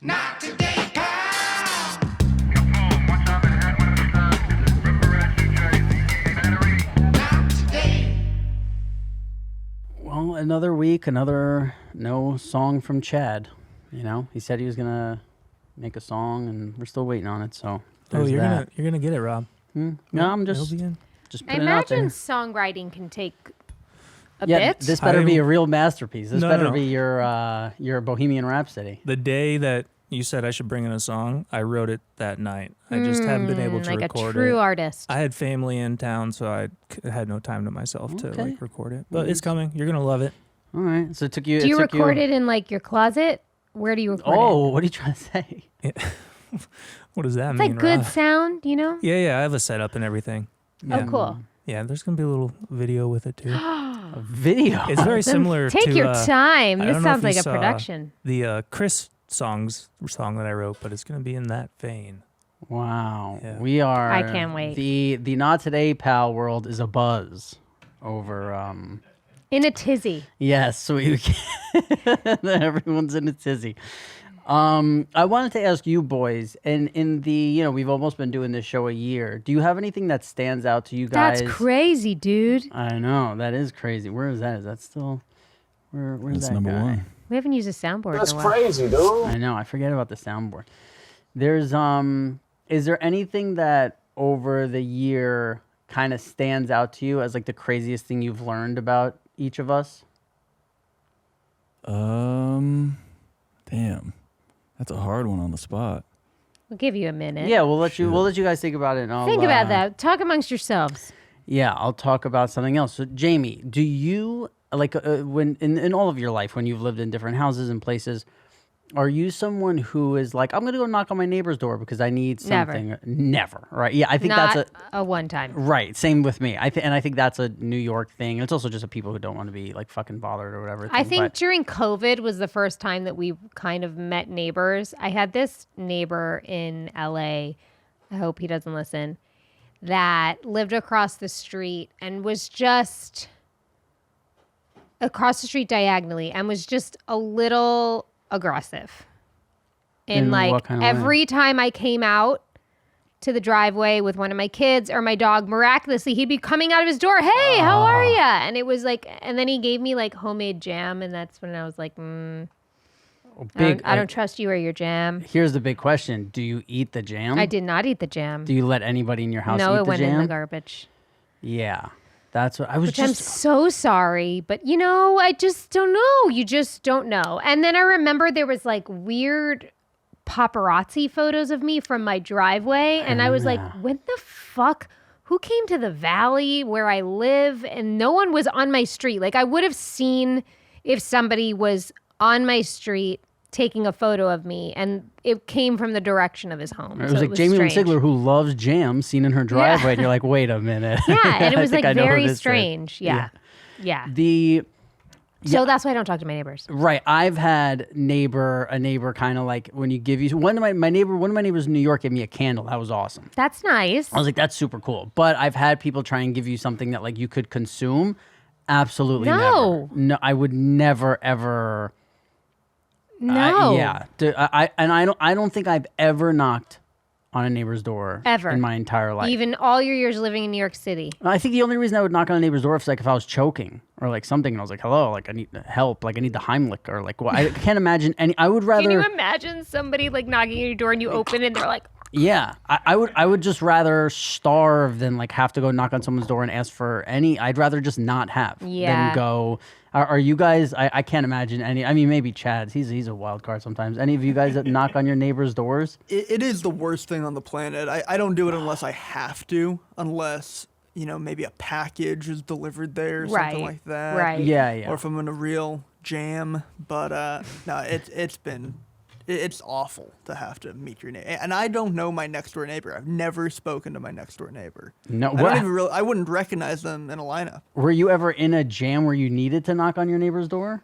Not today, pal. Not today. Well, another week, no song from Chad. You know, he said he was gonna make a song, and we're still waiting on it. So you're that. gonna get it, Rob. No, I'm It'll just be in. just I putting it out there. imagine songwriting can take a Yeah, bit. this better be a real masterpiece. This No, better no. be your Bohemian Rhapsody. The day that you said I should bring in a song, I wrote it that night. I just haven't been able to like record a true it. artist. I had family in town, so I had no time to myself to Okay. like record it. But it's coming. You're gonna love it. All right. So it took you. Do you took record it in like your closet? Where do you record it? Oh, what are you trying to say? What does that It's mean? like good Rob? sound, you know? Yeah. I have a setup and everything. Yeah. Oh, cool. Yeah, there's gonna be a little video with it too. A video. It's very Then similar Take to your time. I This don't know sounds if like you a saw production. the Chris song that I wrote, but it's gonna be in that vein. Wow. Yeah. We are. I can't wait. The Not Today Pal world is a buzz over. In a tizzy. Yes, so everyone's in a tizzy. I wanted to ask you boys, and in the we've almost been doing this show a year. Do you have anything that stands out to you guys? That's crazy, dude. I know that is crazy. Where is that? Is that still? Where's That's that number guy? one. We haven't used a soundboard That's in a while. crazy, dude. I know. I forget about the soundboard. There's Is there anything that over the year kind of stands out to you as like the craziest thing you've learned about each of us? Damn. That's a hard one on the spot. We'll give you a minute. Yeah, we'll let you guys think about it. And I'll, Think about that. Talk amongst yourselves. Yeah, I'll talk about something else. So, Jamie, do you like when in all of your life when you've lived in different houses and places? Are you someone who is like, I'm going to go knock on my neighbor's door because I need Never. something? Never. Right. Yeah, I think Not that's a one time. right. Same with me. I think that's a New York thing. It's also just a people who don't want to be like fucking bothered or whatever. I think but, during COVID was the first time that we kind of met neighbors. I had this neighbor in LA, I hope he doesn't listen, that lived across the street and was just across the street diagonally and was just a little aggressive. In And like what kind of way? every time I came out to the driveway with one of my kids or my dog, miraculously he'd be coming out of his door, hey, how are ya? And it was like, and then he gave me like homemade jam, and that's when I was like, I don't trust you or your jam. Here's the big question: do you eat the jam? I did not eat the jam. Do you let anybody in your house No, eat it the went jam? in the garbage. Yeah, that's what I was Which I'm just. so sorry, but I just don't know. You just don't know. And then I remember there was like weird paparazzi photos of me from my driveway, and I was like, when the fuck? Who came to the valley where I live? And no one was on my street. Like I would have seen if somebody was on my street taking a photo of me, and it came from the direction of his home. It was like Jamie Lynn strange. Sigler, who loves jam, seen in her driveway, and you're like, wait a minute. Yeah, and it I was like think I know who very this is. strange. Yeah. So that's why I don't talk to my neighbors. Right. I've had a neighbor kind of like when you give you one of my neighbors in New York gave me a candle. That was awesome. That's nice. I was like, that's super cool. But I've had people try and give you something that like you could consume. Absolutely No. never. No, I would never ever. No. I don't think I've ever knocked on a neighbor's door Ever. in my entire life. Even all your years living in New York City. I think the only reason I would knock on a neighbor's door is like if I was choking or like something and I was like, hello, like I need help, like I need the Heimlich or like I can't imagine any. I would rather. Can you imagine somebody like knocking on your door and you open it and they're like, Yeah, I would just rather starve than like have to go knock on someone's door and ask for any. I'd rather just not have Yeah. than go. Are you guys? I can't imagine any. I mean, maybe Chad's. He's a wild card sometimes. Any of you guys that knock on your neighbor's doors? It is the worst thing on the planet. I don't do it unless I have to, unless, maybe a package is delivered there or something like that. Right. Yeah. Or if I'm in a real jam. But no, it's awful to have to meet your neighbor. And I don't know my next door neighbor. I've never spoken to my next door neighbor. No, I wouldn't recognize them in a lineup. Were you ever in a jam where you needed to knock on your neighbor's door?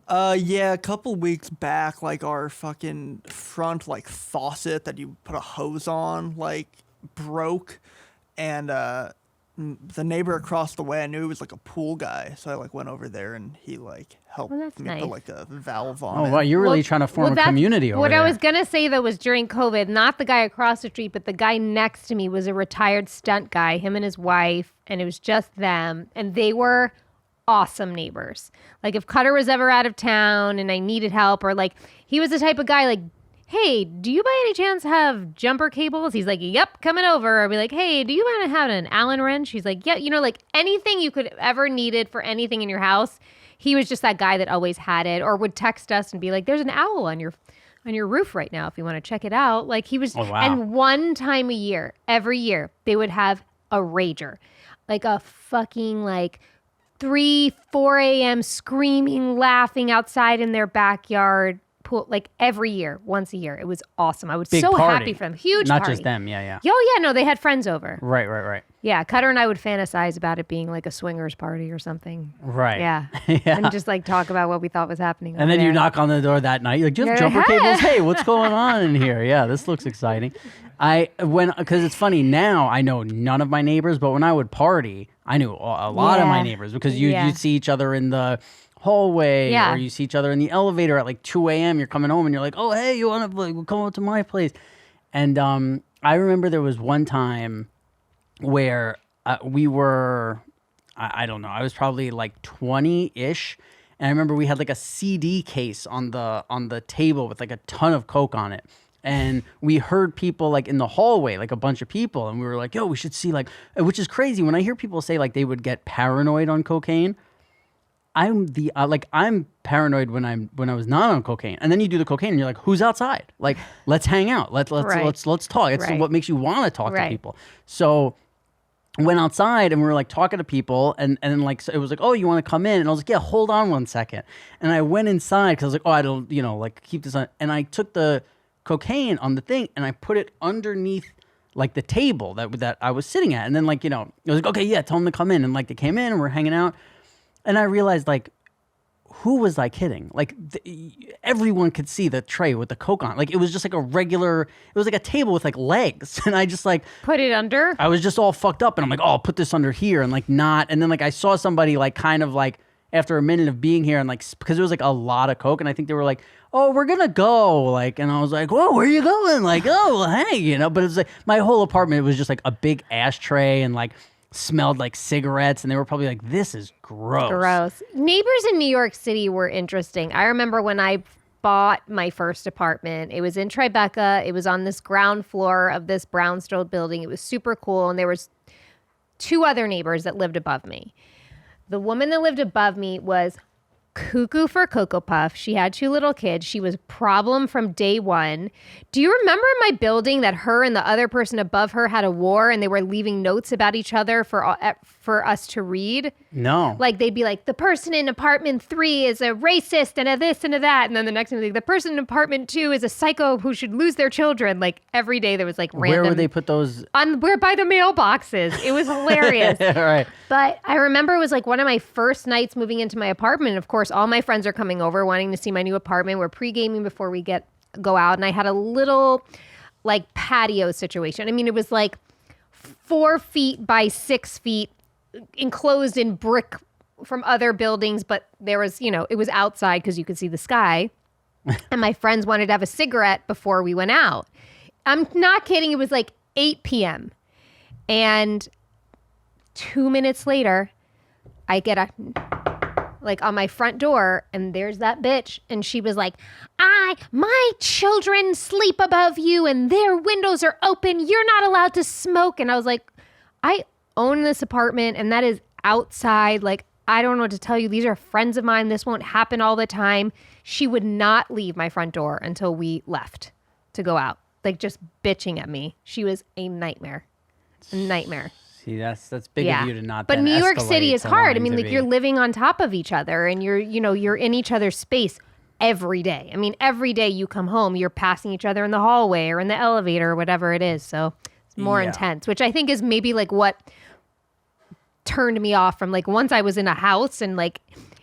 Yeah, a couple weeks back, like our fucking front faucet that you put a hose on broke, and the neighbor across the way, I knew he was like a pool guy, so I like went over there and he like helped Well, that's me nice. put like a valve on Oh it. wow, you're really Well- trying to form well, a that's community over What there. I was gonna say though was during COVID, not the guy across the street, but the guy next to me was a retired stunt guy, him and his wife, and it was just them, and they were awesome neighbors. Like if Cutter was ever out of town and I needed help, or like he was the type of guy like, hey, do you by any chance have jumper cables? He's like, yep, coming over. I'll be like, hey, do you mind having an Allen wrench? He's like, yeah, like anything you could ever needed for anything in your house. He was just that guy that always had it, or would text us and be like, there's an owl on your roof right now if you want to check it out. Like he was, Oh, wow. and one time a year, every year, they would have a rager, like a fucking like 3, 4 a.m. screaming, laughing outside in their backyard pool, like every year, once a year. It was awesome. I was Big so party. happy for them. Huge Not party. just them. Yeah. Oh yeah, no, they had friends over. Right. Yeah, Cutter and I would fantasize about it being like a swingers party or something. Right. Yeah. Yeah. And just like talk about what we thought was happening. And over then you there. knock on the door that night. You're like, do you have You're jumper like, cables? "Hey." Hey, what's going on in here? Yeah, this looks exciting. Because it's funny now, I know none of my neighbors, but when I would party, I knew a lot of my Yeah. neighbors because Yeah. you'd see each other in the hallway Yeah. or you see each other in the elevator at like 2 a.m. You're coming home and you're like, oh, hey, you want to like, come up to my place? And I remember there was one time where we were, I don't know, I was probably like 20-ish. And I remember we had like a CD case on the table with like a ton of Coke on it. And we heard people like in the hallway, like a bunch of people. And we were like, yo, we should see like, which is crazy. When I hear people say like they would get paranoid on cocaine, I'm paranoid when I was not on cocaine. And then you do the cocaine and you're like, who's outside? Like, let's hang out. Let's Right. let's talk. It's Right. what makes you want to talk Right. to people. So went outside and we were like talking to people and then like so it was like, oh, you want to come in? And I was like, yeah, hold on one second. And I went inside because I was like, oh, I don't, like keep this on. And I took the cocaine on the thing and I put it underneath like the table that I was sitting at. And then like, it was like, okay, yeah, tell them to come in. And like they came in and we're hanging out. And I realized like, who was I kidding? Like everyone could see the tray with the Coke on. Like it was just like it was like a table with like legs. And I just like, Put it under. I was just all fucked up and I'm like, oh, I'll put this under here and like not. And then like I saw somebody like kind of like after a minute of being here and like, because there was like a lot of Coke and I think they were like, oh, we're going to go. Like, and I was like, whoa, where are you going? Like, oh, well, hey, but it was like my whole apartment was just like a big ashtray and like smelled like cigarettes. And they were probably like, this is gross. Gross. Neighbors in New York City were interesting. I remember when I bought my first apartment. It was in Tribeca. It was on this ground floor of this brownstone building. It was super cool. And there was 2 other neighbors that lived above me. The woman that lived above me was cuckoo for Cocoa Puff. She had 2 little kids. She was problem from day one. Do you remember in my building that her and the other person above her had a war and they were leaving notes about each other for us to read? No. Like they'd be like, the person in apartment 3 is a racist and a this and a that. And then the next thing, like, the person in apartment 2 is a psycho who should lose their children. Like every day there was like random. Where would they put those? We're by the mailboxes. It was hilarious. All right. But I remember it was like one of my first nights moving into my apartment. Of course, all my friends are coming over wanting to see my new apartment. We're pre-gaming before we go out. And I had a little like patio situation. I mean, it was like 4 feet by 6 feet enclosed in brick from other buildings. But there was, it was outside because you could see the sky. And my friends wanted to have a cigarette before we went out. I'm not kidding. It was like 8 p.m. And 2 minutes later, I get on my front door, and there's that bitch. And she was like, my children sleep above you and their windows are open. You're not allowed to smoke. And I was like, I own this apartment and that is outside. Like, I don't know what to tell you. These are friends of mine. This won't happen all the time. She would not leave my front door until we left to go out. Like just bitching at me. She was a nightmare. A nightmare. See, that's big of you to not. But then New York City escalate is to hard. I wanting mean, to like be- you're living on top of each other and you're in each other's space every day. I mean, every day you come home, you're passing each other in the hallway or in the elevator or whatever it is. So it's more Yeah. intense, which I think is maybe like what turned me off from like once I was in a house and like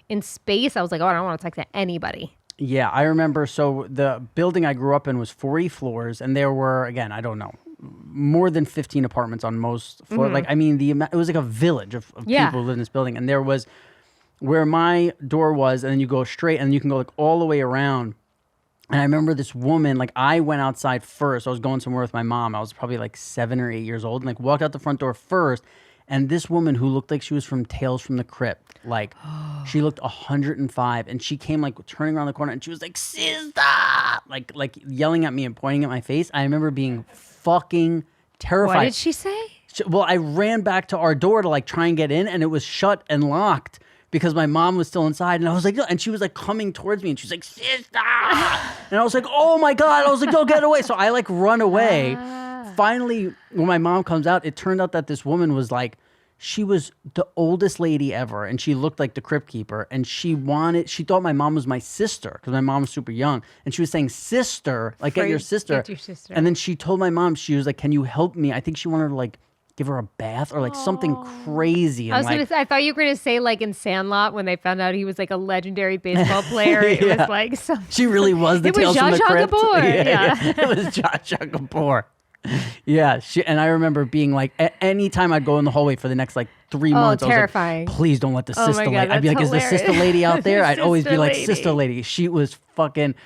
in space, I was like, oh, I don't want to talk to anybody. Yeah, I remember. So the building I grew up in was 40 floors, and there were, again, I don't know, more than 15 apartments on most floors. Like, I mean, it was like a village of Yeah. people who lived in this building. And there was where my door was, and then you go straight, and you can go like all the way around. And I remember this woman, like I went outside first. I was going somewhere with my mom. I was probably like 7 or 8 years old, and like walked out the front door first. And this woman who looked like she was from Tales from the Crypt, like she looked 105, and she came like turning around the corner, and she was like, "Sister!" like yelling at me and pointing at my face. I remember being fucking terrified. What did she say? Well, I ran back to our door to like try and get in, and it was shut and locked because my mom was still inside. And I was like, and she was like coming towards me, and she was like, "Sister!" And I was like, "Oh my God." I was like, "Go get away." So I like run away. Finally, when my mom comes out, it turned out that this woman was like, she was the oldest lady ever, and she looked like the crypt keeper, and she thought my mom was my sister because my mom was super young, and she was saying, "Sister, like get your sister." Get your sister. And then she told my mom, she was like, "Can you help me?" I think she wanted to like give her a bath or like something crazy. And I was like, gonna say, I thought you were gonna say like in Sandlot when they found out he was like a legendary baseball player. It Yeah. was like some. she really was the It was Tales from the Zsa Zsa Crypt. Gabor, yeah. It was Zsa Zsa Gabor. Yeah, and I remember being like, anytime I'd go in the hallway for the next like 3 months, terrifying. I was like, "Please don't let the Oh my sister God, lady." I'd be like, that's "Is the sister hilarious. lady out there?" I'd always be Sister like, lady. "Sister lady." She was fucking,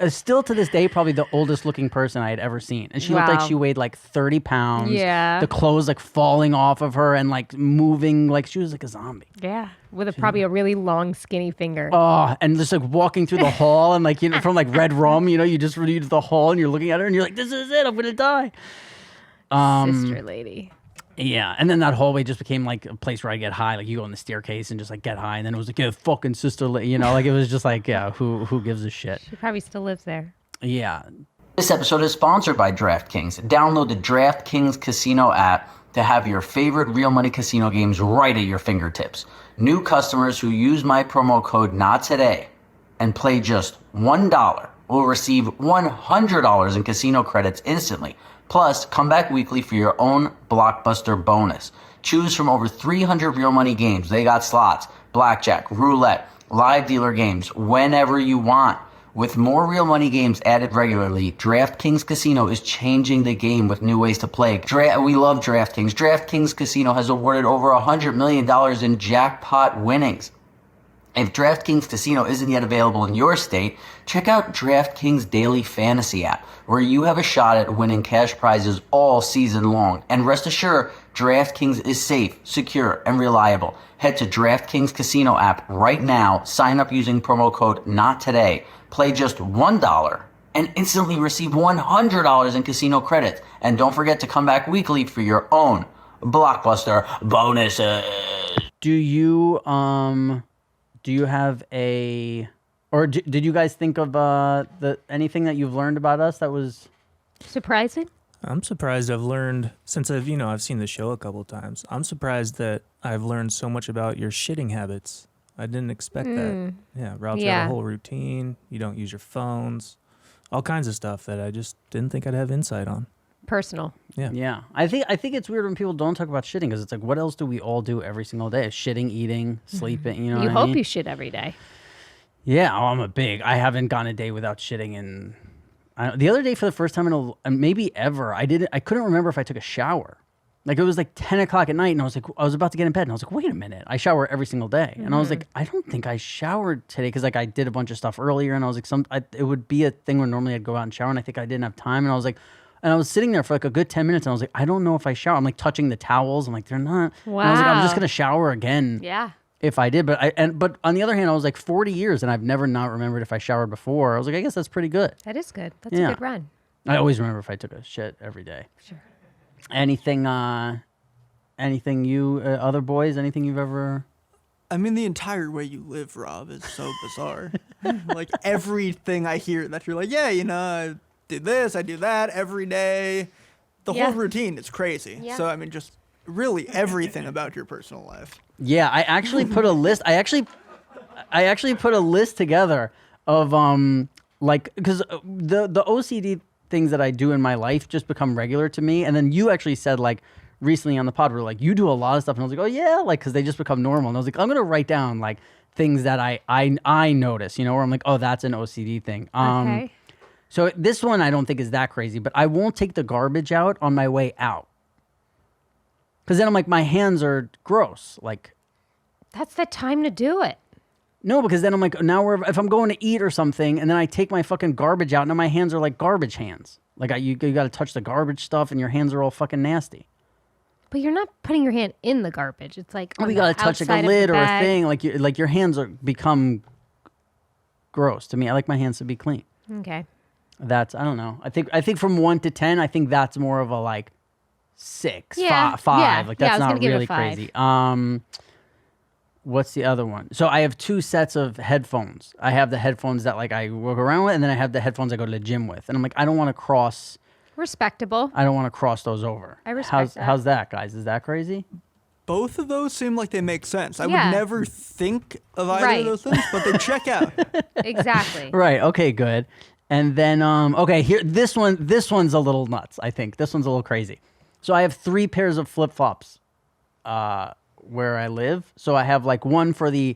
still to this day, probably the oldest looking person I had ever seen. And she looked like Wow. she weighed like 30 pounds. Yeah. The clothes like falling off of her and like moving like she was like a zombie. Yeah, with probably a really long, skinny finger. Oh, and just like walking through the hall and like, from like Red Rum, you just read the hall and you're looking at her and you're like, "This is it. I'm going to die." Sister lady. Yeah, and then that hallway just became like a place where I get high. Like you go on the staircase and just like get high, and then it was like, "Yeah, fucking sister," like it was just like, yeah, who gives a shit? She probably still lives there. Yeah. This episode is sponsored by DraftKings. Download the DraftKings Casino app to have your favorite real money casino games right at your fingertips. New customers who use my promo code NOTTODAY and play just $1 will receive $100 in casino credits instantly. Plus, come back weekly for your own blockbuster bonus. Choose from over 300 real money games. They got slots, blackjack, roulette, live dealer games, whenever you want. With more real money games added regularly, DraftKings Casino is changing the game with new ways to play. We love DraftKings. DraftKings Casino has awarded over $100 million in jackpot winnings. If DraftKings Casino isn't yet available in your state, check out DraftKings Daily Fantasy app, where you have a shot at winning cash prizes all season long. And rest assured, DraftKings is safe, secure, and reliable. Head to DraftKings Casino app right now, sign up using promo code NOTTODAY, play just $1, and instantly receive $100 in casino credits. And don't forget to come back weekly for your own blockbuster bonuses. Do you have did you guys think of anything that you've learned about us that was Surprising? I'm surprised I've learned, since I've seen the show a couple times, I'm surprised that I've learned so much about your shitting habits. I didn't expect that. Yeah, Rob's got Yeah. a whole routine. You don't use your phones. All kinds of stuff that I just didn't think I'd have insight on. Personal. Yeah, I think it's weird when people don't talk about shitting because it's like, what else do we all do every single day? Shitting, eating, sleeping. You know, You what I hope mean? you shit every day. Yeah, I haven't gone a day without shitting. And the other day, for the first time maybe ever, I couldn't remember if I took a shower. Like it was like 10 o'clock at night, and I was about to get in bed, and I was like, wait a minute, I shower every single day, and I was like, I don't think I showered today because like I did a bunch of stuff earlier, and I was like, it would be a thing where normally I'd go out and shower, and I think I didn't have time, and I was like. And I was sitting there for like a good 10 minutes, and I was like, I don't know if I shower. I'm like touching the towels. I'm like, they're not. And I was like, I'm just Wow. gonna shower again. Yeah. If I did, but on the other hand, I was like 40 years, and I've never not remembered if I showered before. I was like, I guess that's pretty good. That is good. That's Yeah. a good run. I always remember if I took a shit every day. Sure. Anything you other boys? Anything you've ever? I mean, the entire way you live, Rob, is so bizarre. Like everything I hear that you're like, yeah, I do this, I do that every day. The Yeah. whole routine is crazy. Yeah. So I mean, just really everything about your personal life. Yeah, I actually put a list. I actually put a list together of like because the OCD things that I do in my life just become regular to me. And then you actually said like recently on the pod, we're like, you do a lot of stuff, and I was like, oh yeah, like because they just become normal. And I was like, I'm gonna write down like things that I notice, where I'm like, oh, that's an OCD thing. Okay. So this one I don't think is that crazy, but I won't take the garbage out on my way out. Because then I'm like, my hands are gross. Like, That's the time to do it. no, because then I'm like, if I'm going to eat or something, and then I take my fucking garbage out, now my hands are like garbage hands. Like you got to touch the garbage stuff, and your hands are all fucking nasty. But you're not putting your hand in the garbage. It's like Oh, on you the got to touch like outside a of the lid or a bag. thing. Like your hands become gross to me. I like my hands to be clean. Okay. That's I don't know. I think from 1 to 10, I think that's more of a like 6, Yeah, 5. yeah, Like yeah, I that's was gonna not give it a really 5. crazy. What's the other one? So I have 2 sets of headphones. I have the headphones that like I walk around with, and then I have the headphones I go to the gym with. And I'm like, I don't want to cross Respectable. those over. I respect that. How's that, guys? Is that crazy? Both of those seem like they make sense. I Yeah. would never think of either Right. of those things, but they check out. Exactly. Right. Okay. Good. And then okay, here this one's a little nuts. I think this one's a little crazy. So I have 3 pairs of flip flops, where I live. So I have like one for the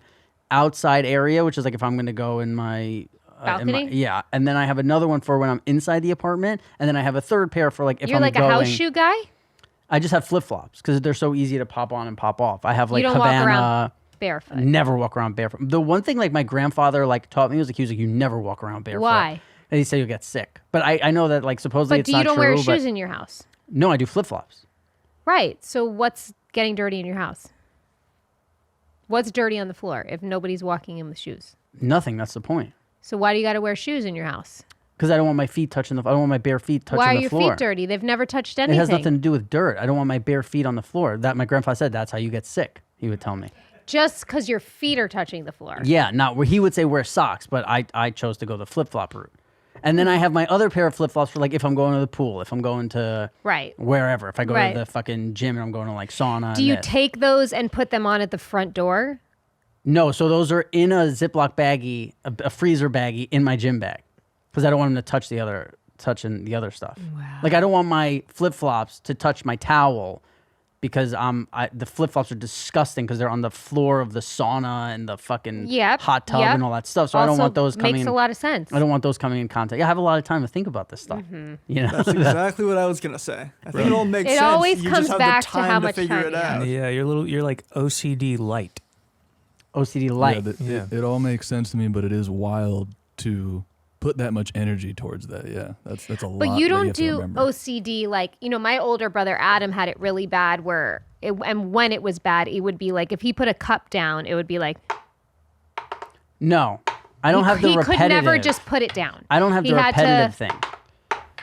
outside area, which is like if I'm going to go in my Balcony? yeah, and then I have another one for when I'm inside the apartment, and then I have a third pair for like if You're I'm like going. a house shoe guy? I just have flip flops because they're so easy to pop on and pop off. I have like You don't Havana. walk around barefoot. Never walk around barefoot. The one thing like my grandfather like taught me was like he was like you never walk around barefoot. Why? And he said you'll get sick. But I know that like supposedly But it's do you not don't true. wear but shoes in your house? no, I do flip flops. Right. So what's getting dirty in your house? What's dirty on the floor if nobody's walking in with shoes? Nothing. That's the point. So why do you got to wear shoes in your house? Because I don't want my feet touching I don't want my bare feet touching Why are the your floor. feet dirty? They've never touched It anything. has nothing to do with dirt. I don't want my bare feet on the floor. That my grandfather said that's how you get sick. He would tell me. Just because your feet are touching the floor. Yeah, not where he would say wear socks, but I chose to go the flip flop route. And then I have my other pair of flip flops for like if I'm going to the pool, if I'm going to Right. wherever, if I go Right. to the fucking gym and I'm going to like sauna. Do and you this. take those and put them on at the front door? No, so those are in a Ziploc baggie, a freezer baggie in my gym bag, because I don't want them to touching the other stuff. Wow. Like I don't want my flip flops to touch my towel, because the flip flops are disgusting because they're on the floor of the sauna and the fucking Yep, hot tub yep. and all that stuff. So I don't Also want those coming. makes a lot of sense. I don't want those coming in contact. Yeah, I have a lot of time to think about this stuff. You know, That's exactly what I was gonna say. I think it all makes It sense. always you comes just have back the to time how much figure time it you have. out. Yeah, you're like OCD light. OCD light. It all makes sense to me, but it is wild to put that much energy towards that. Yeah, that's a lot. But you that don't have to do remember. OCD like, my older brother Adam had it really bad and when it was bad, it would be like, if he put a cup down, it would be like, No, I don't have the he repetitive. could never just put it down. I don't have He the had to- repetitive thing.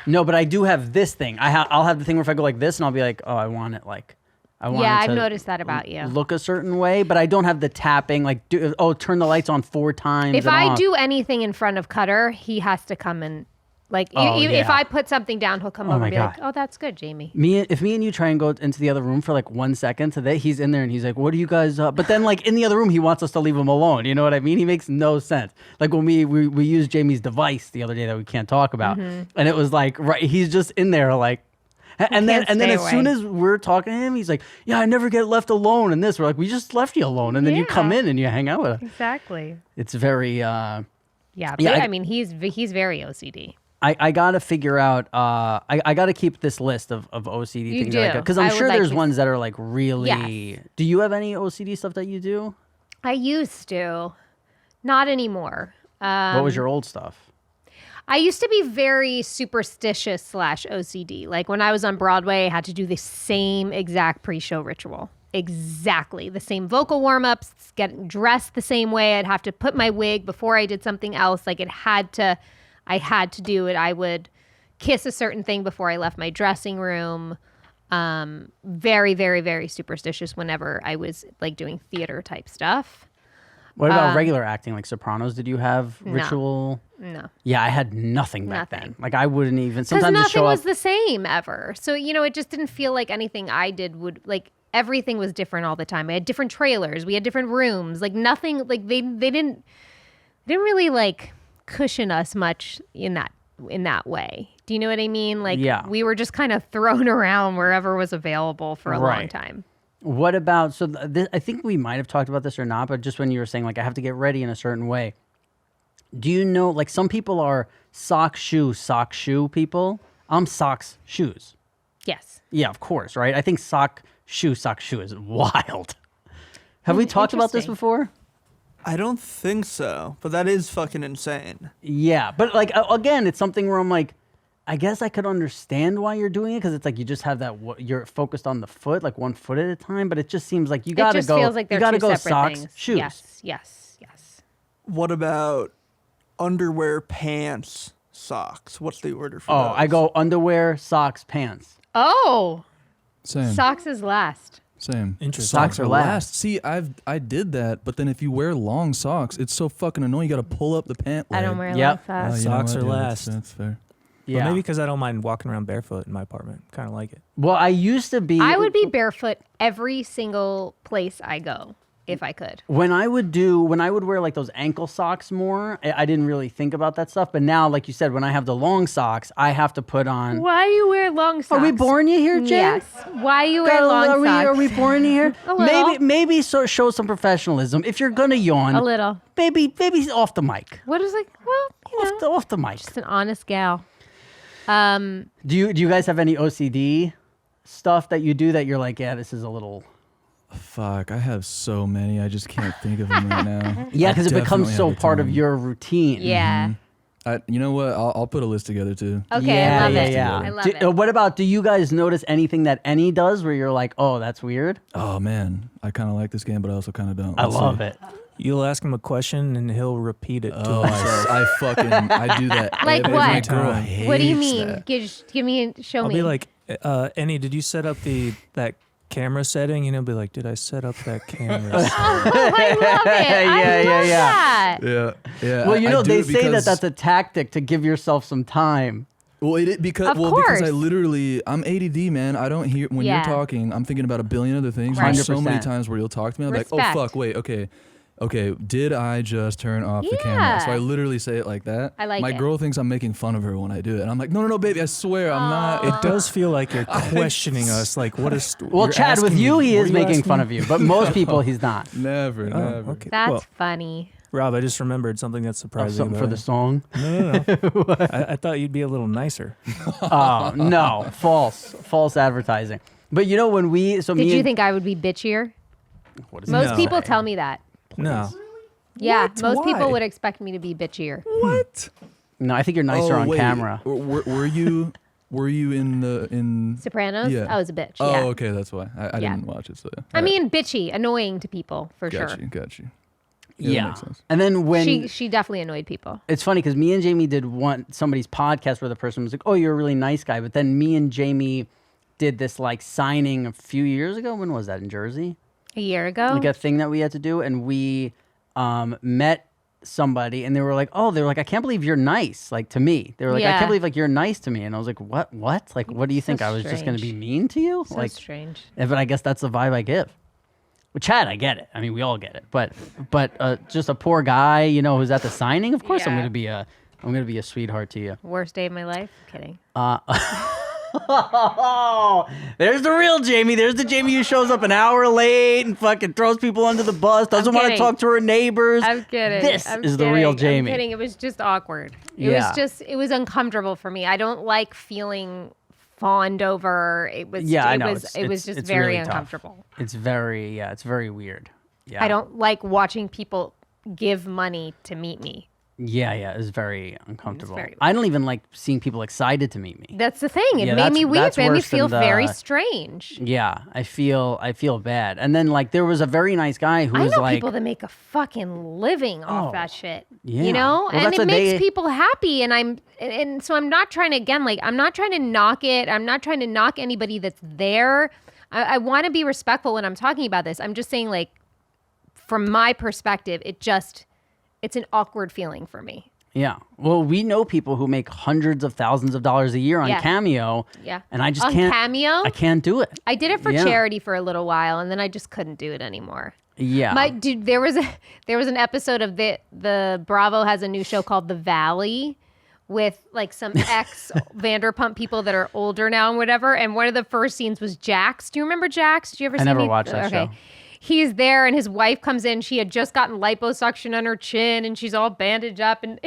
No, but I do have this thing. I'll have the thing where if I go like this and I'll be like, oh, I want it like, I want Yeah, it I've to noticed that about you. look a certain way, but I don't have the tapping like, turn the lights on 4 times. If and I off. do anything in front of Cutter, he has to come and like, Oh, if yeah. I put something down, he'll come Oh over my and be God. like, oh, that's good, Jamie. If me and you try and go into the other room for like 1 second today, he's in there and he's like, what are you guys up? But then like in the other room, he wants us to leave him alone. You know what I mean? He makes no sense. Like when we used Jamie's device the other day that we can't talk about. Mm-hmm. And it was like, right, he's just in there like, and then can't stay as soon away. as we're talking to him, he's like, yeah, I never get left alone in this. We're like, we just left you alone. And then you come Yeah. in and you hang out with him. Exactly. It's very, Yeah, but Yeah, I mean, he's very OCD. I got to figure out, I got to keep this list of OCD You things. do. Because I I'm would sure like there's to- ones that are like really, Yes. do you have any OCD stuff that you do? I used to, not anymore. What was your old stuff? I used to be very superstitious / OCD. Like when I was on Broadway, I had to do the same exact pre-show ritual. Exactly. The same vocal warm-ups, get dressed the same way. I'd have to put my wig before I did something else. Like I had to do it. I would kiss a certain thing before I left my dressing room. Very, very, very superstitious whenever I was like doing theater type stuff. What about regular acting, like Sopranos? Did you have ritual? No. Yeah, I had nothing back Nothing. then. Like I wouldn't even, Because sometimes it nothing show was up. the same ever. So, it just didn't feel like anything I did would, like, everything was different all the time. I had different trailers. We had different rooms. Like, nothing, like, they didn't really, like, cushion us much in that way. Do you know what I mean? Like, Yeah. we were just kind of thrown around wherever was available for a long Right. time. What about, I think we might have talked about this or not, but just when you were saying like, I have to get ready in a certain way. Do you know, like some people are sock shoe people? I'm socks shoes. Yes. Yeah, of course, right? I think sock shoe is wild. Have we talked about this Interesting. before? I don't think so, but that is fucking insane. Yeah, but like again, it's something where I'm like, I guess I could understand why you're doing it because it's like you just have that you're focused on the foot, like 1 foot at a time. But it just seems like you gotta It just go. feels like they're you gotta two go separate socks, things. shoes. Yes. What about underwear, pants, socks? What's the order for Oh, those? I go underwear, socks, pants. Oh, Same. socks is last. Same. Interesting. Socks are last. See, I did that, but then if you wear long socks, it's so fucking annoying. You got to pull up the pant leg. I don't wear Yep. long socks. you know Socks what? are Yeah, last. That's fair. Yeah. But maybe because I don't mind walking around barefoot in my apartment. Kind of like it. Well, I used to be. I would be barefoot every single place I go if I could. When I would wear like those ankle socks more, I didn't really think about that stuff. But now, like you said, when I have the long socks, I have to put on. Why do you wear long socks? Are we boring you here, Jen? Yes. Why do you wear long are we, socks? Are we boring you here? A little. Maybe show some professionalism. If you're gonna yawn, A little. maybe off the mic. What is like? Well, you know, Off the mic. just an honest gal. Do you guys have any OCD stuff that you do that you're like, yeah, this is a little. Fuck, I have so many. I just can't think of them right now. Yeah, because it becomes Definitely so have a part of ton. your routine. Yeah. You know what? I'll put a list together too. Okay, I love it. Yeah. I love it. What about? Do you guys notice anything that Any does where you're like, oh, that's weird? Oh man, I kind of like this game, but I also kind of don't. I Let's love see. it. You'll ask him a question and he'll repeat it to Oh, himself. I do that. Like every what? girl What do you hates mean? that. Give me, show I'll me. be like, Annie, did you set up that camera setting? And he'll be like, did I set up that camera? oh, I love it. I love that. Yeah. Well, you I know, do they it say that because- that's a tactic to give yourself some time. Well, because Of because I course. literally I'm ADD, man. I don't hear when Yeah. you're talking. I'm thinking about a billion other things. Right. There's so many 100%. times where you'll talk to me. I'm Respect. like, oh fuck, wait, okay. Did I just turn off the camera? So I Yeah. literally say it like that. I like My it. girl thinks I'm making fun of her when I do it, and I'm like, no, baby, I swear I'm not. It does feel like you're questioning us. Like, what is? Well, you're Chad, with asking you, me- he were is you making asking fun me? of you, but most people, he's not. Never. Oh, okay. That's Well, funny. Rob, I just remembered something that's surprising. Something for about the it. song. No. I thought you'd be a little nicer. Oh no, false advertising. But you know when we Did me you and- think I would be bitchier? what is Most No. people tell me that. No. Yeah, What? most people Why? would expect me to be bitchier. What? No, I think you're nicer on wait. camera. Were you? Were you in? Sopranos? Yeah. I was a bitch. Oh, yeah. okay, that's why I Yeah. didn't watch it. So yeah. I mean, bitchy, annoying to people for got sure. you. that Yeah. makes sense. And then when She definitely annoyed people. it's funny because me and Jamie did somebody's podcast where the person was like, "Oh, you're a really nice guy," but then me and Jamie did this like signing a few years ago. When was that in Jersey? A year ago? Like a thing that we had to do, and we met somebody, and they were like, "I can't believe you're nice." Like to me, they were like, "I Yeah. can't believe like you're nice to me," and I was like, "What? Like, what do you So think? I was just gonna be strange. mean to you?" So like, strange. but I guess that's the vibe I give. With Chad, I get it. I mean, we all get it. But just a poor guy, who's at the signing. Of course, I'm Yeah. gonna be a sweetheart to you. Worst day of my life? Kidding. Oh, there's the real Jamie. There's the Jamie who shows up an hour late and fucking throws people under the bus. Doesn't want to kidding. talk to her neighbors. I'm kidding. This I'm is the real kidding. Jamie. I'm kidding. It was just awkward. Yeah. It was uncomfortable for me. I don't like feeling fawned over. It was Yeah, I it know. was It's- it was it's- just it's very really tough. uncomfortable. It's very weird. Yeah. I don't like watching people give money to meet me. Yeah, it's very uncomfortable. very- I don't even like seeing people excited to meet me. That's the thing. It Yeah, made me weep. that's It made me worse than feel very the- strange. Yeah, I feel bad. And then like there was a very nice guy who I was know like, people that make a fucking living off Oh, that shit. yeah. You know? Well, and that's it what makes they- people happy. And so I'm not trying to, again, like, I'm not trying to knock it. I'm not trying to knock anybody that's there. I want to be respectful when I'm talking about this. I'm just saying, like, from my perspective, it's an awkward feeling for me. yeah. Well, we know people who make hundreds of thousands of dollars a year on Yeah. Cameo. Yeah. And I just On can't. Cameo? I can't do it. I did it for Yeah. charity for a little while, and then I just couldn't do it anymore. Yeah. Dude, there was an episode of the Bravo has a new show called The Valley with like some ex Vanderpump people that are older now and whatever. And one of the first scenes was Jax. Do you remember Jax? Did you ever see never any- watched that show. he's there and his wife comes in. She had just gotten liposuction on her chin and she's all bandaged up. And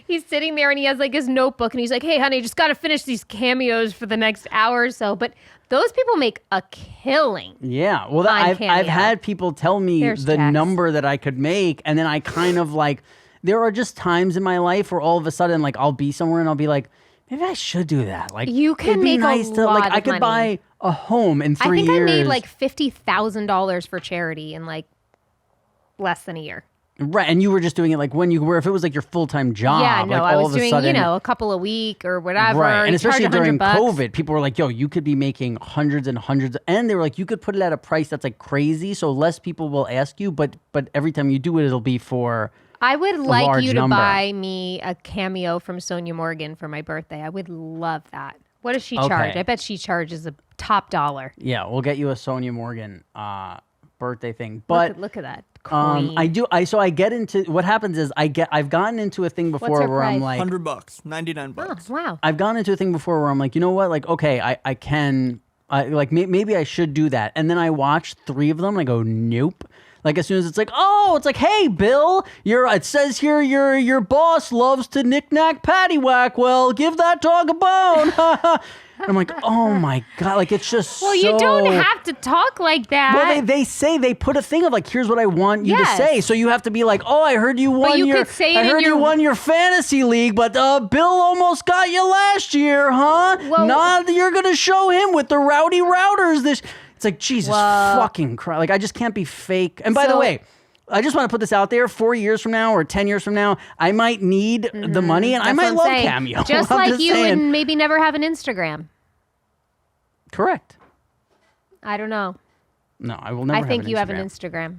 he's sitting there and he has like his notebook and he's like, hey, honey, just got to finish these cameos for the next hour or so. But those people make a killing. Yeah. Well, on I've Cameo. had people tell me There's the checks. number that I could make. And then I kind of like, there are just times in my life where all of a sudden, like, I'll be somewhere and I'll be like, maybe I should do that. Like, You can it'd be make a nice to, like, lot I of could money. buy a home in 3 I think years. I made like $50,000 for charity in like less than a year. Right. And you were just doing it like when you were, if it was like your full-time job. Yeah, no, like, I all was of a doing, sudden, a couple a week or whatever. Right, and You charge especially during $100. COVID, people were like, "Yo, you could be making hundreds and hundreds," and they were like, "You could put it at a price that's like crazy, so less people will ask you, but every time you do it, it'll be for." I would like large you to number. buy me a cameo from Sonia Morgan for my birthday. I would love that. What does she charge? Okay. I bet she charges a top dollar. Yeah, we'll get you a Sonia Morgan birthday thing, but Look at that. Queen. I get into what happens is I've gotten into a thing before her where I'm price? like, $100, $99. Oh, wow. I've gone into a thing before where I'm like, you know what? Like, okay, I can, maybe I should do that. And then I watch 3 of them and I go, nope. Like, as soon as it's like, oh, it's like, hey, Bill, it says here your boss loves to knick-knack paddywhack. Well, give that dog a bone. And I'm like, oh my God. Like, it's just Well, you don't have to talk like that. Well, they say they put a thing of like, here's what I want you Yes. to say. So you have to be like, oh, I heard you won you your, could say it I in heard you your- won your fantasy league, but Bill almost got you last year, huh? Well- Now you're gonna show him with the rowdy routers. It's like Jesus Well- fucking Christ. Like, I just can't be fake. And by the So- way, I just want to put this out there. 4 years from now or 10 years from now, I might need the money, and I That's might what love I'm saying. Cameo. Just I'm like you saying. and maybe never have an Instagram. Correct. I don't know. No, I will never. I think you have an Instagram. Instagram.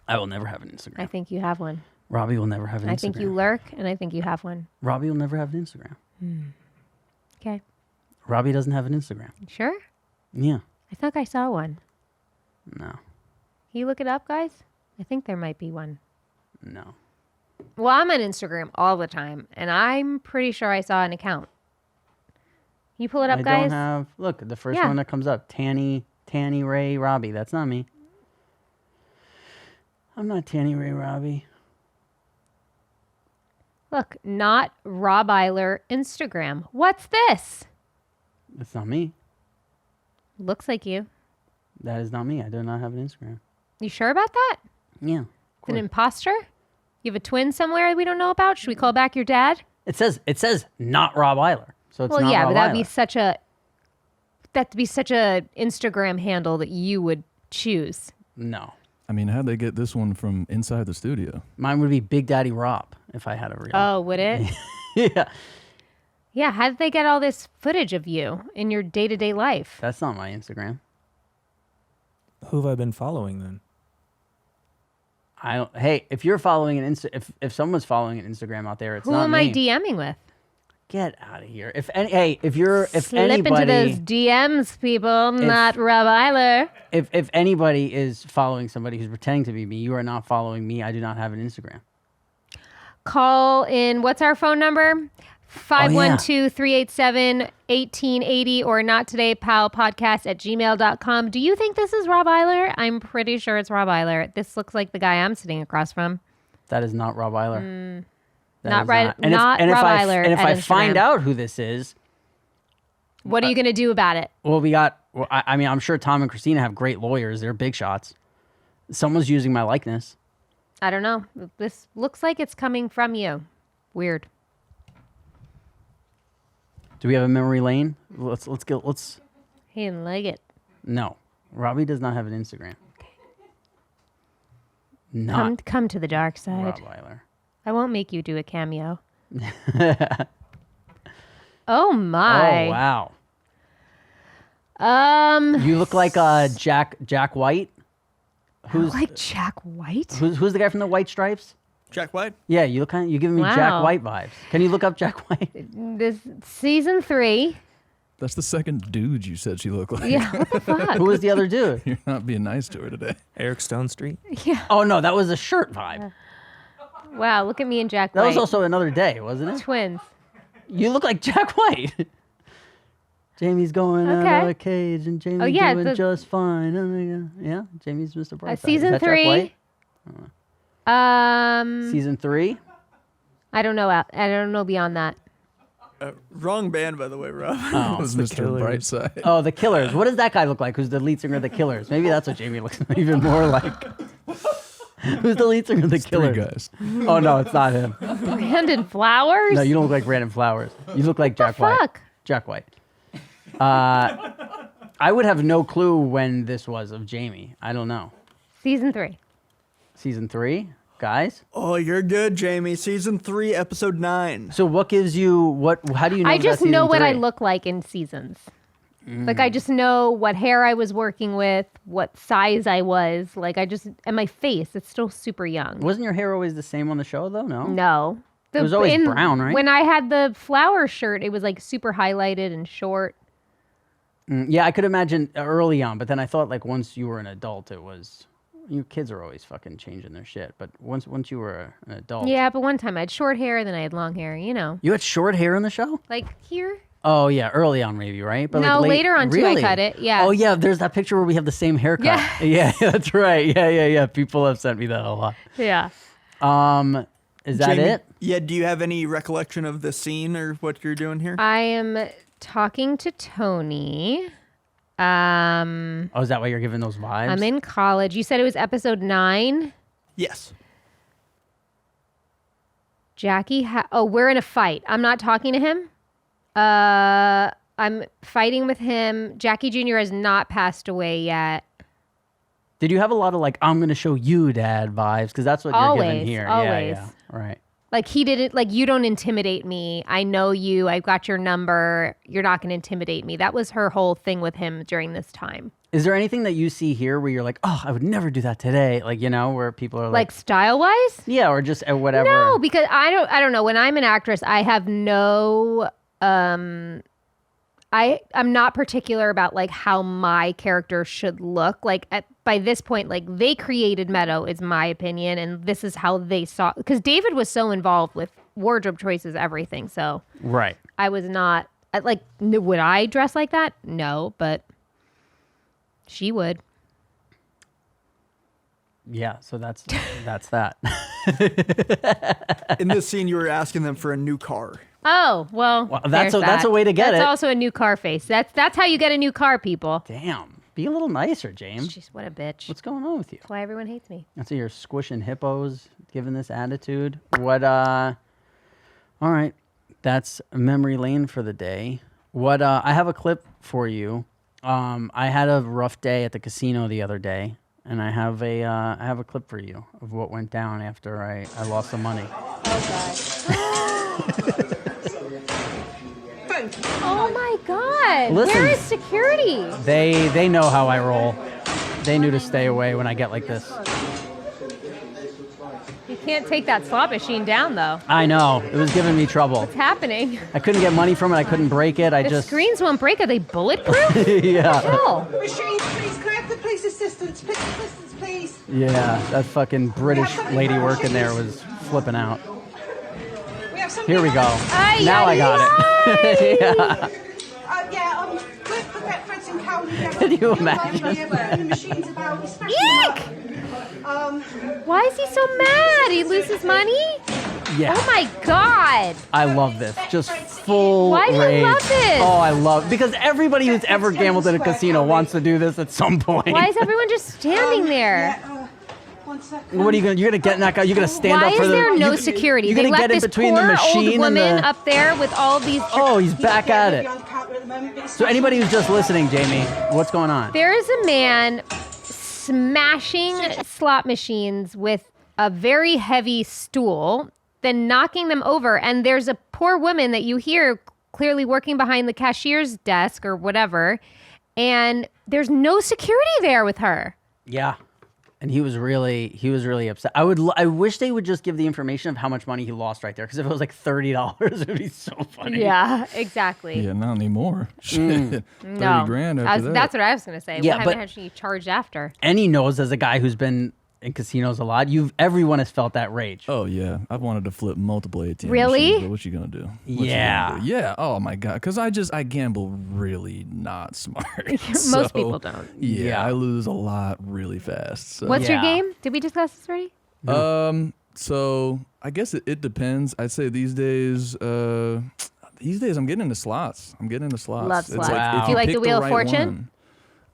I will never have an Instagram. I think you have one. Robbie will never have an Instagram. I think you lurk, and I think you have one. Robbie will never have an Instagram. Okay. Robbie doesn't have an Instagram. Sure? Yeah. I think I saw one. No. Can you look it up, guys? I think there might be one. No. Well, I'm on Instagram all the time, and I'm pretty sure I saw an account. Can you pull it up, I guys? don't have. Look, the first Yeah. one that comes up, Tanny Ray Robbie. That's not me. I'm not Tanny Ray Robbie. Look, not Rob Eiler Instagram. What's this? That's not me. Looks like you. That is not me. I do not have an Instagram. You sure about that? Yeah. It's an imposter? You have a twin somewhere we don't know about? Should we call back your dad? It says not Rob Eiler. So it's Well, not yeah, Rob but that'd Eiler. be such a Instagram handle that you would choose. No. I mean, how'd they get this one from inside the studio? Mine would be Big Daddy Rob if I had a real. Oh, would it? Yeah. Yeah, how did they get all this footage of you in your day-to-day life? That's not my Instagram. Who have I been following then? I don't. Hey, if you're following an if someone's following an Instagram out there, it's Who not am me. I DMing with? Get out of here. If Slip anybody, into those DMs, people, not Rob Eiler. if anybody is following somebody who's pretending to be me, you are not following me. I do not have an Instagram. Call in. What's our phone number? 512-387-1880 or not today pal podcast at gmail.com. Do you think this is Rob Eiler? I'm pretty sure it's Rob Eiler. This looks like the guy I'm sitting across from. That is not Rob Eiler. That Not is right- And not if Rob I, Eiler And if at I find Instagram. out who this is, What are you going to do about it? well, we got. Well, I mean, I'm sure Tom and Christina have great lawyers. They're big shots. Someone's using my likeness. I don't know. This looks like it's coming from you. Weird. Do we have a memory lane? Let's go. Let's. He didn't like it. No, Robbie does not have an Instagram. Not Come to the dark side. Rob Eiler. I won't make you do a cameo. Oh my. Oh wow. Um, You look like Jack White. Who's like Jack White? who's the guy from the White Stripes? Jack White? Yeah, you look you're giving me Jack Wow. White vibes. Can you look up Jack White? This season 3. That's the second dude you said she looked like. Yeah, what the fuck? Who was the other dude? You're not being nice to her today. Eric Stone Street? Yeah. Oh no, that was a shirt vibe. Wow, look at me and Jack That White. was also another day, wasn't it? twins. You look like Jack White. Jamie's going out Okay. of a cage, and Jamie's yeah, doing the- just fine. Yeah, Jamie's Mr. Brightside. Is Season that Jack 3. White? Season 3? I don't know. I don't know beyond that. Wrong band, by the way, Rob. Oh. That was The Mr. Killers. Brightside. Oh, the Killers. What does that guy look like? Who's the lead singer of the Killers? Maybe that's what Jamie looks even more like. Who's the lead singer of the Three Killers? guys. Oh no, it's not him. Brandon Flowers? No, you don't look like Brandon Flowers. You look like Jack White. fuck? Jack White. I would have no clue when this was of Jamie. I don't know. Season 3. Season 3, guys. Oh, you're good, Jamie. Season 3, episode 9. So what gives you what? How do you know? I that's just know season what I 3? look like in seasons. Like I just know what hair I was working with, what size I was. Like and my face, it's still super young. Wasn't your hair always the same on the show though? No. No. It was always brown, right? When I had the flower shirt, it was like super highlighted and short. Yeah, I could imagine early on, but then I thought like once you were an adult, it was. You kids are always fucking changing their shit, but once you were an adult. Yeah, but one time I had short hair, then I had long hair, you know. You had short hair in the show? Like here? Oh yeah, early on maybe, right? But No, like later on too, I really? cut it, yeah. Oh yeah, there's that picture where we have the same haircut. Yeah. Yeah, that's right. Yeah. People have sent me that a lot. Yeah. Is that Jamie, it? Yeah, do you have any recollection of the scene or what you're doing here? I am talking to Tony. Oh, is that why you're giving those vibes? I'm in college. You said it was episode 9. Yes. Jackie, we're in a fight. I'm not talking to him. I'm fighting with him. Jackie Jr. has not passed away yet. Did you have a lot of like I'm gonna show you, Dad vibes? Because that's what you're giving Always, here. always. Yeah. Right. Like he didn't, like you don't intimidate me. I know you. I've got your number. You're not going to intimidate me. That was her whole thing with him during this time. Is there anything that you see here where you're like, oh, I would never do that today? Like, you know, where people are Like style wise? yeah, or just whatever. No, because I don't know. When I'm an actress, I have no I'm not particular about like how my character should look. Like by this point, like they created Meadow is my opinion, and this is how they saw. Because David was so involved with wardrobe choices, everything. So Right. I was not like. Would I dress like that? No, but she would. Yeah. So that's that. In this scene, you were asking them for a new car. Oh well, that's there's that's that. a way to get That's it. also a new car face. That's how you get a new car, people. Damn. Be a little nicer, James. Jeez, what a bitch. What's going on with you? That's why everyone hates me. I see you're squishing hippos, giving this attitude. All right. That's memory lane for the day. I have a clip for you. I had a rough day at the casino the other day, and I have a clip for you of what went down after I lost some money. Oh my God! Listen. Where is security? They know how I roll. They knew to stay away when I get like this. You can't take that slot machine down, though. I know. It was giving me trouble. What's happening? I couldn't get money from it. I couldn't break it. The screens won't break. Are they bulletproof? Yeah. Hell. Machines, please. Can I have the police assistance? Police assistance, please. Yeah, that fucking British lady working there was flipping out. We have somebody Here we go. on- Now I got it. Yeah. Yeah, with the Bedfords and Cowley. Can you imagine? The machines about. Eek! Why is he so mad? He loses money? Yeah. Oh my God! I love this. Just full Why do you rage. love this? Oh, I love because everybody who's ever gambled in a casino wants to do this at some point. Why is everyone just standing there? Yeah, 1 second. What are you gonna? You're gonna get in that guy. You're gonna stand Why up for is the. there no you- security? You're They gonna left get in this between poor the machine old woman and the. up there with all these. Oh, he's back at it. Beyond counter at the moment, but it's So anybody who's just listening, Jamie, what's going on? There is a man smashing slot machines with a very heavy stool, then knocking them over. And there's a poor woman that you hear clearly working behind the cashier's desk or whatever. And there's no security there with her. Yeah. And he was really upset. I wish they would just give the information of how much money he lost right there. Because if it was like $30, it would be so funny. Yeah, exactly. Yeah, not anymore. Shit. 30 No. grand after that. That's what I was going to say. Yeah, What but- how much he charged after? And he knows as a guy who's been in casinos a lot. Everyone has felt that rage. Oh yeah, I've wanted to flip multiple ATM Really? machines, but what you gonna do? What you Yeah. gonna do? Yeah. Oh my god, because I gamble really not smart. Most people don't. Yeah, I lose a lot really fast. So. What's your Yeah. game? Did we discuss this already? So I guess it depends. I'd say these days I'm getting into slots. Love It's slots. Wow. if Do you like pick the Wheel of right Fortune?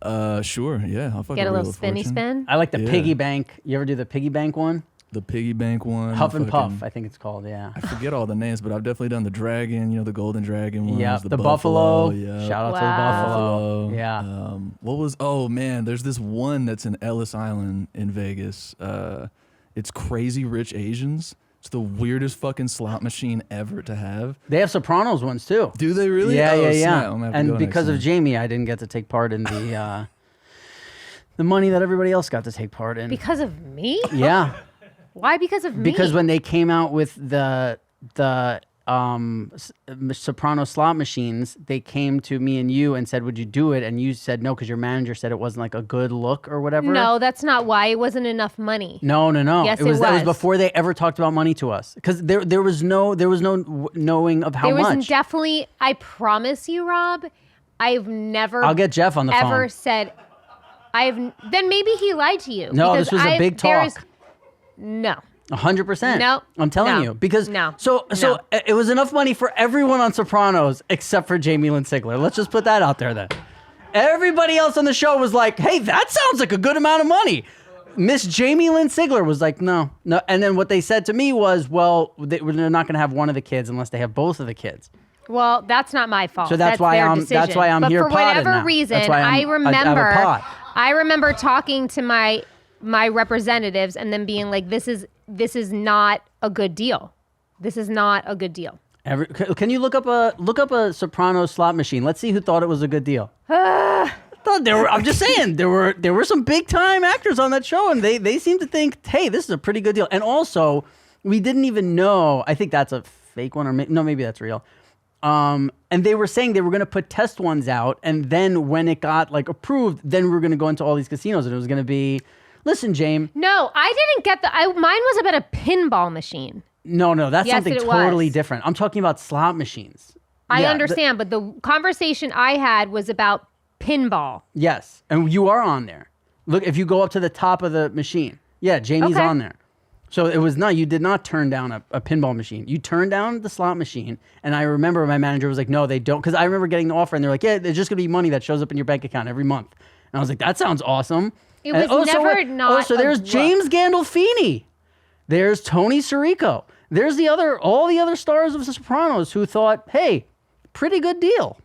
one, sure. Yeah, I'll fucking Get a Wheel little of spinny Fortune. spin. I like the Yeah. piggy bank. You ever do the piggy bank one? The piggy bank one. Huff and Puff, fucking- I think it's called. Yeah. I forget all the names, but I've definitely done the dragon. You know, the golden dragon ones. Yeah. The The buffalo. Yeah. Shout out Wow. to the buffalo. Buffalo. Yeah. What was? Oh man, there's this one that's in Ellis Island in Vegas. It's Crazy Rich Asians. It's the weirdest fucking slot machine ever to have. They have Sopranos ones too. Do they really? Yeah, Oh, yeah, snap. yeah. I'm gonna have to And go because next of time. Jamie, I didn't get to take part in the money that everybody else got to take part in. Because of me? Yeah, Why because of me? because when they came out with the Soprano slot machines, they came to me and you and said, "Would you do it?" And you said no because your manager said it wasn't like a good look or whatever. No, that's not why. It wasn't enough money. No. Yes, That was it was. before they ever talked about money to us because there was no knowing of how There was much. definitely, I promise you, Rob, I've never I'll get Jeff on the ever phone. said, then maybe he lied to you. No, because this was a big there's- talk. No. 100%. No. I'm telling No. you because No. So No. it was enough money for everyone on Sopranos except for Jamie Lynn Sigler. Let's just put that out there then. Everybody else on the show was like, "Hey, that sounds like a good amount of money." Miss Jamie Lynn Sigler was like, "No." And then what they said to me was, "Well, they're not going to have one of the kids unless they have both of the kids." Well, that's not my fault. So that's why their I'm- decision. that's why I'm but here for potting whatever now. reason, That's why I have a pot. remember talking to my representatives and then being like, this is not a good deal. This is not a good deal. Can you look up a Sopranos slot machine? Let's see who thought it was a good deal. I'm just saying there were some big time actors on that show, and they seemed to think, hey, this is a pretty good deal. And also, we didn't even know. I think that's a fake one, or maybe that's real. And they were saying they were going to put test ones out, and then when it got like approved, then we were going to go into all these casinos, and it was going to be, listen, James. No, I didn't get mine was about a pinball machine. No, that's Yes, something it totally was. different. I'm talking about slot machines. I Yeah, understand, but the conversation I had was about pinball. Yes, and you are on there. Look, if you go up to the top of the machine, yeah, Jamie's Okay. on there. So you did not turn down a pinball machine. You turned down the slot machine, and I remember my manager was like, "No, they don't," because I remember getting the offer, and they're like, "Yeah, there's just gonna be money that shows up in your bank account every month." And I was like, "That sounds awesome." It And was never not So a there's look. James Gandolfini, there's Tony Sirico, there's all the other stars of The Sopranos who thought, "Hey, pretty good deal."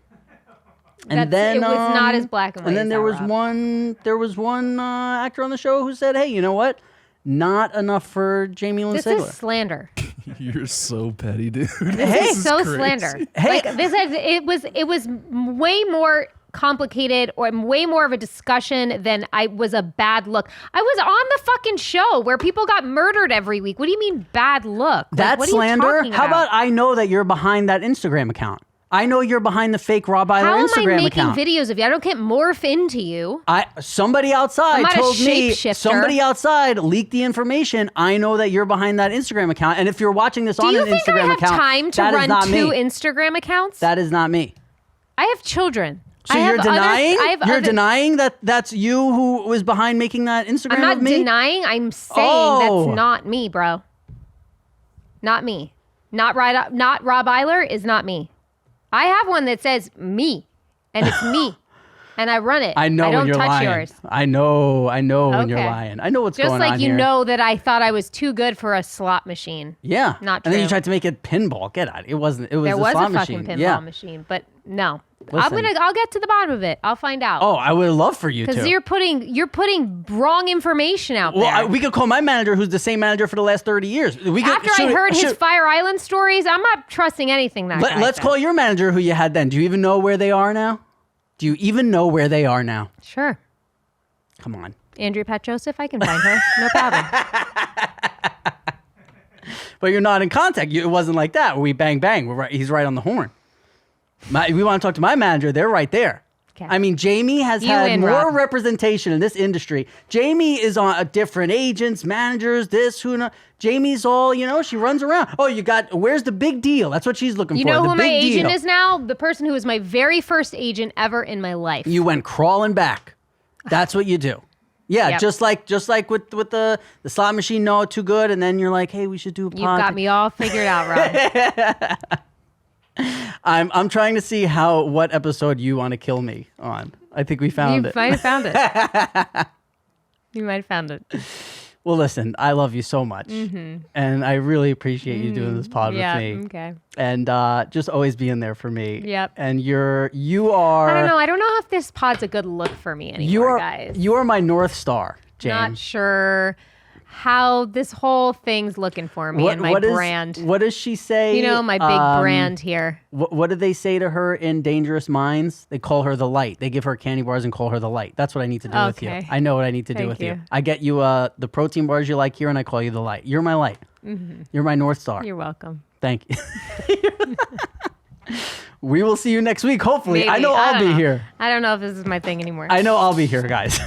And then it was not as black and white. And then as there that, was Rob. there was one actor on the show who said, "Hey, you know what? Not enough for Jamie Lynn This Sigler." is slander. You're so petty, dude. This is so crazy. slander. Hey. Like it was way more complicated or way more of a discussion than I was a bad look. I was on the fucking show where people got murdered every week. What do you mean bad look? Like, That's what are you slander. talking How about I know that you're behind that Instagram account? I know you're behind the fake Rob Eiler How am I Instagram making account. videos of you? I don't get morph into you. Somebody outside I'm not a told me. shapeshifter. Somebody outside leaked the information. I know that you're behind that Instagram account, and if you're watching this Do on you an think Instagram I have account, time to that is run not two me. Instagram accounts? That is not me. I have children. So I you're have denying? I have You're other- denying that that's you who was behind making that Instagram I'm not of me? denying. I'm saying Oh. that's not me, bro. Not me. Not Rob Eiler is not me. I have one that says me, and it's me, and I run it. I know I when don't you're touch lying. yours. I know when you're Okay. lying. I know what's Just going like on you here. know that I thought I was too good for a slot machine. Yeah. Not And then you true. tried to make it pinball. Get out. It wasn't. It was There a was slot a fucking machine. pinball Yeah. machine, but no. Listen. I'll get to the bottom of it. I'll find out. Oh, I would love for you to. because you're putting wrong information out there. We could call my manager, who's the same manager for the last 30 years. We could, After I heard his Fire Island stories, I'm not trusting anything that guy Let's said. call your manager, who you had then. Do you even know where they are now? Do you even know where they are now? Sure. Come on. Andrea Pat Joseph, I can find her. No problem. But you're not in contact. It wasn't like that. We bang bang. He's right on the horn. We want to talk to my manager. They're right there. Okay. I mean, Jamie has You had and more Rob. representation in this industry. Jamie is on different agents, managers, this, who knows. Jamie's all, she runs around. Oh, where's the big deal? That's what she's looking You for. know the who my big agent deal. is now? The person who was my very first agent ever in my life. You went crawling back. That's what you do. Yeah, Yep. just like with the slot machine, no, too good, and then you're like, hey, we should do a podcast. You've got me all figured out, Rob. I'm trying to see what episode you want to kill me on. I think we found You it. might have found it. You might have found it. Well, listen, I love you so much, and I really appreciate you doing this pod Yeah. with me, Okay. and just always being there for me. Yep. And you are. I don't know. I don't know if this pod's a good look for me anymore, guys. You are my North Star, James. Not sure how this whole thing's looking for me and my brand. What does she say? My big brand here. What did they say to her in Dangerous Minds? They call her the light. They give her candy bars and call her the light. That's what I need to do with you. Okay. I know what I need to do Thank with you. you. I get you the protein bars you like here, and I call you the light. You're my light. You're my North Star. You're welcome. Thank you. We will see you next week, hopefully. I Maybe. know I'll don't be know. here. I don't know if this is my thing anymore. I know I'll be here, guys.